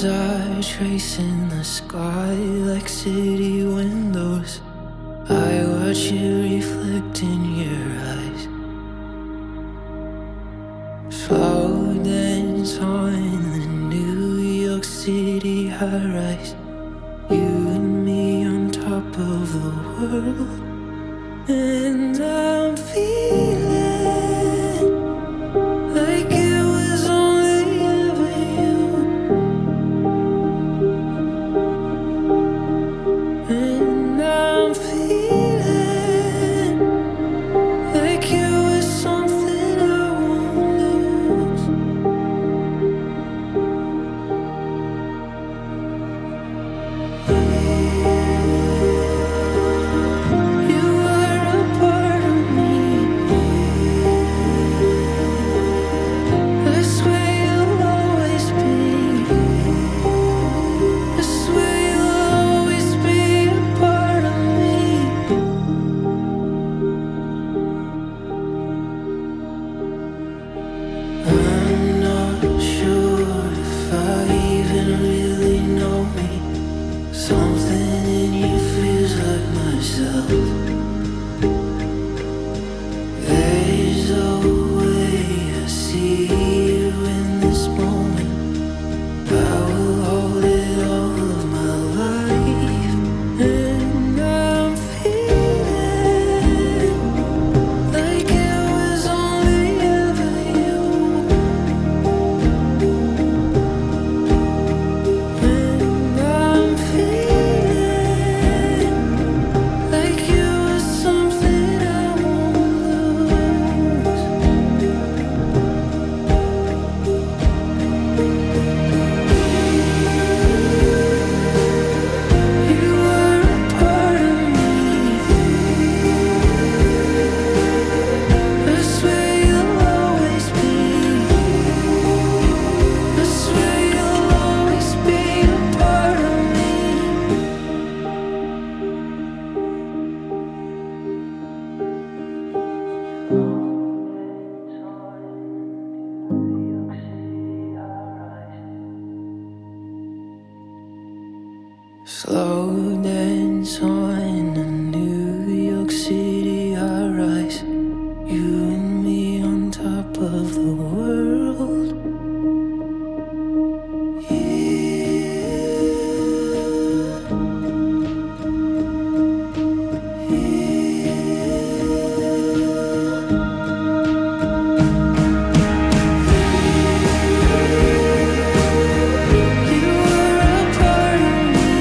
Stars are tracing the sky like city windows. I watch you reflect in your eyes. Slow dance on the New York City high-rise. You and me on top of the world. And I'm feeling like it was only ever you. And I'm feeling like it was something I won't lose. You were a part of me. I swear you'll always be. I swear you'll always be a part of me. I'm not sure if I even really know me. Something in you feels like myself. There's a way I see you in this moment. I will hold it all of my life. And I'm feeling like it was only ever you. And I'm feeling like you was something I won't lose. You were a part of me. I swear you'll always be. I swear you'll always be a part of me. Slow dance on a New York City high-rise. You and me on top of the world. You were a part of me.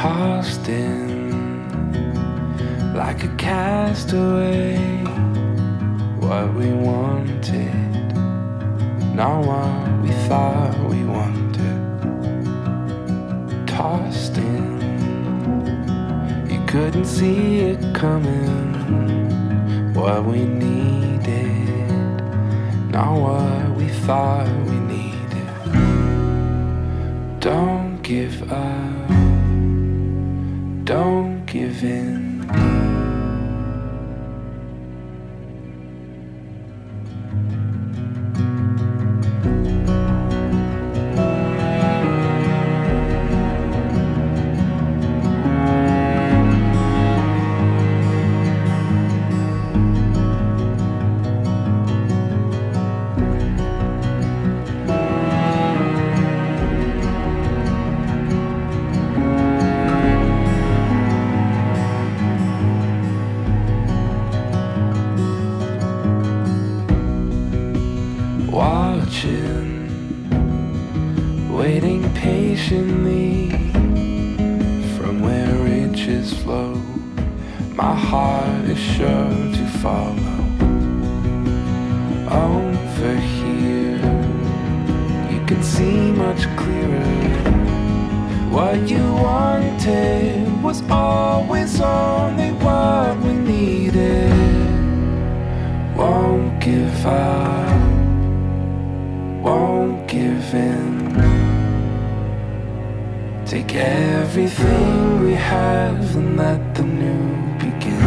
tossed in like a castaway. What we wanted, not what we thought we wanted. Tossed in, you couldn't see it coming. What we needed, not what we thought we needed. Don't give up, don't give in. Waiting patiently from where riches flow. My heart is sure to follow. Over here, you can see much clearer. What you wanted was always only what we needed. Won't give up, won't give in. Take everything we have and let the new begin.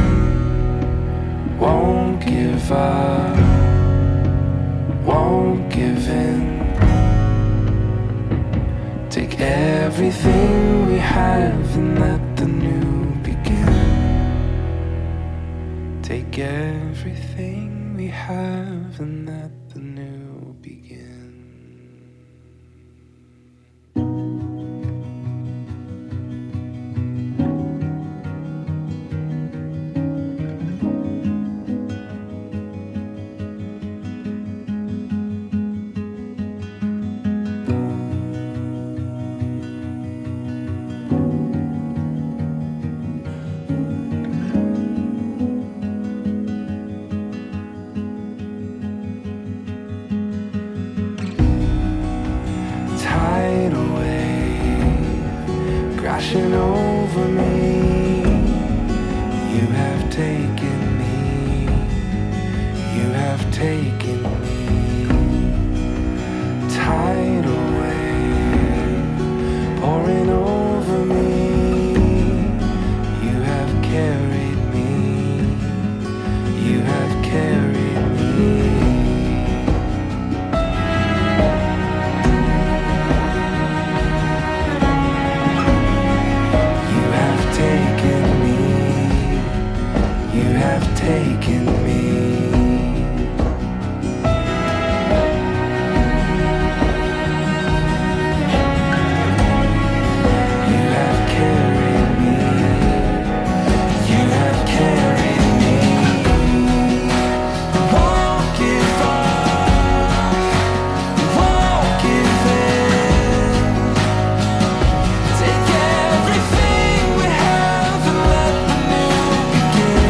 Won't give up, won't give in. Take everything we have and let the new begin. Take everything we have and let the new begin. Crashing over me, you have taken me, you have taken me. Tidal wave pouring over me, you have carried me, you have carried me. Taken me. You have carried me. You have carried me. Won't give up, won't give in. Take everything we have and let the new begin.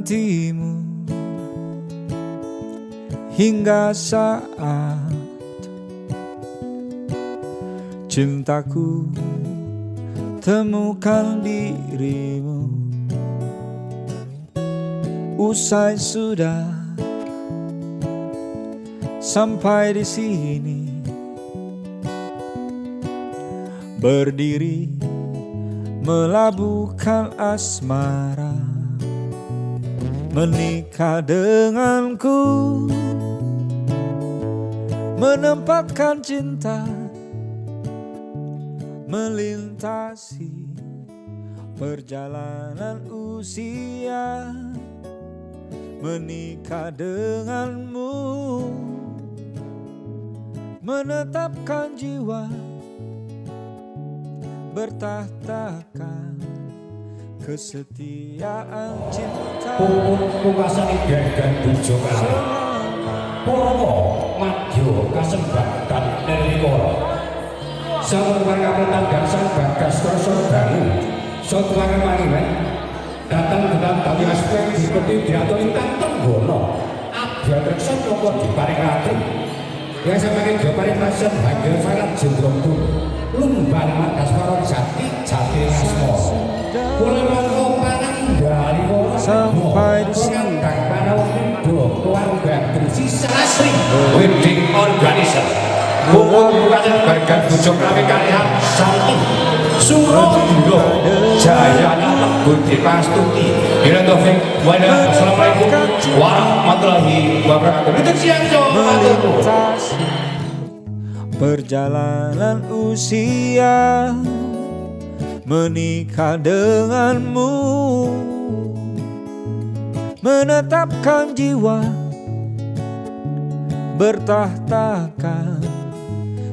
menantimu hingga saat cintaku temukan dirimu. Usai sudah sampai di sini, berdiri melabuhkan asmara, menikah denganku, menempatkan cinta, melintasi perjalanan usia, menikah denganmu, menetapkan jiwa, bertahtakan kesetiaan cinta. Pungkasane gagan bojo kali Purwo madya kasembadan nirikara sang pangapatan gangsal bagas krasa bangu satulangan mangiwen datang dengan tali aspek diikuti diatur ingkang tenggono abad reksa moko diparing ratu yang samangke diparing rasen banjur sangat jendrongku lumban magas para jati jati asma kula mongko panandhari kula sampai di sini keluarga dari asri wedding organizer bukan keluarga bujung kami kalian satu Surabaya Jaya Nama Budi Pastuti Direndoving Wadah Assalamualaikum warahmatullahi wabarakatuh. Itu siang melintasi perjalanan usia, menikah denganmu, menetapkan jiwa, bertahtakan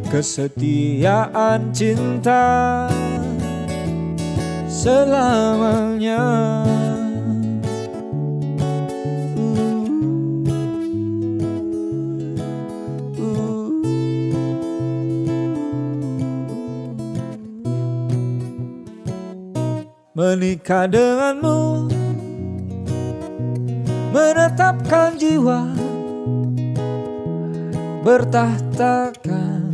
kesetiaan cinta selamanya. Menikah denganmu, menetapkan jiwa, bertahtakan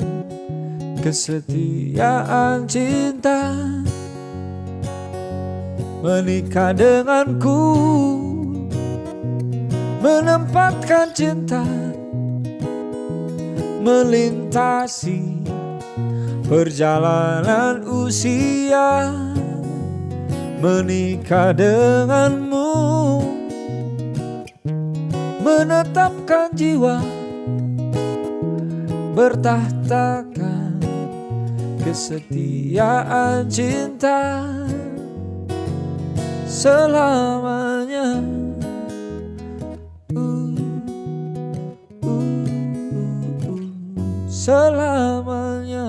kesetiaan cinta, menikah denganku, menempatkan cinta, melintasi perjalanan usia, menikah denganmu, menetapkan jiwa, bertahtakan kesetiaan cinta selamanya. Selamanya.